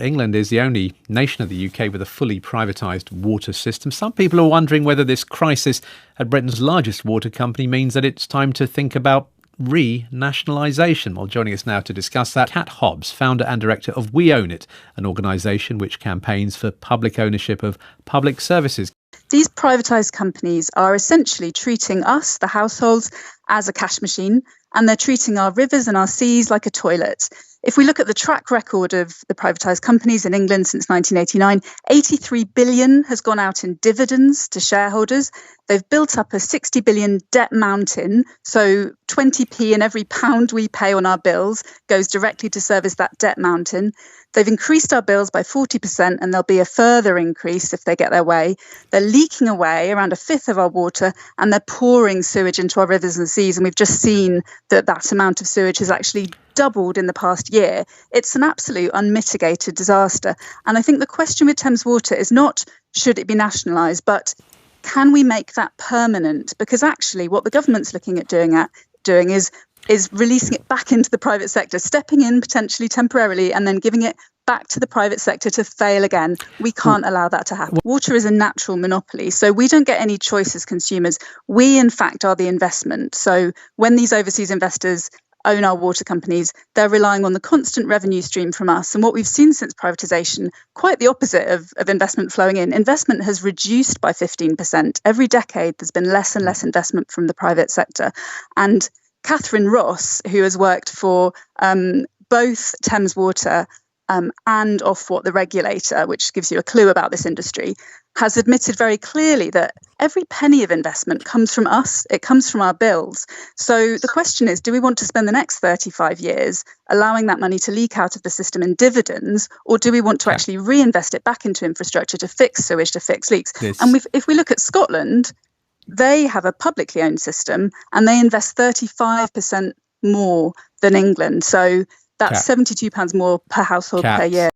England is the only nation of the UK with a fully privatised water system. Some people are wondering whether this crisis at Britain's largest water company means that it's time to think about re-nationalisation. Well, joining us now to discuss that, Cat Hobbs, founder and director of We Own It, an organisation which campaigns for public ownership of public services. These privatised companies are essentially treating us, the households, as a cash machine, and they're treating our rivers and our seas like a toilet. If we look at the track record of the privatised companies in England since 1989, 83 billion has gone out in dividends to shareholders. They've built up a 60 billion debt mountain. So 20p in every pound we pay on our bills goes directly to service that debt mountain. They've increased our bills by 40%, and there'll be a further increase if they get their way. They're leaking away around a fifth of our water, and they're pouring sewage into our rivers and seas. And we've just seen that amount of sewage has actually doubled in the past year. It's an absolute unmitigated disaster. And I think the question with Thames Water is not should it be nationalised, but can we make that permanent? Because actually what the government's looking at doing is releasing it back into the private sector, stepping in potentially temporarily and then giving it back to the private sector to fail again. We can't allow that to happen. Water is a natural monopoly, so we don't get any choice as consumers. We, in fact, are the investment. So when these overseas investors own our water companies, they're relying on the constant revenue stream from us. And what we've seen since privatisation, quite the opposite of investment flowing in. Investment has reduced by 15%. Every decade, there's been less and less investment from the private sector. And Catherine Ross, who has worked for both Thames Water and Ofwat, the regulator, which gives you a clue about this industry, has admitted very clearly that every penny of investment comes from us. It comes from our bills. So the question is, do we want to spend the next 35 years allowing that money to leak out of the system in dividends, or do we want to actually reinvest it back into infrastructure to fix sewage, to fix leaks? And if we look at Scotland, they have a publicly owned system and they invest 35% more than England. So that's £72 more per household per year.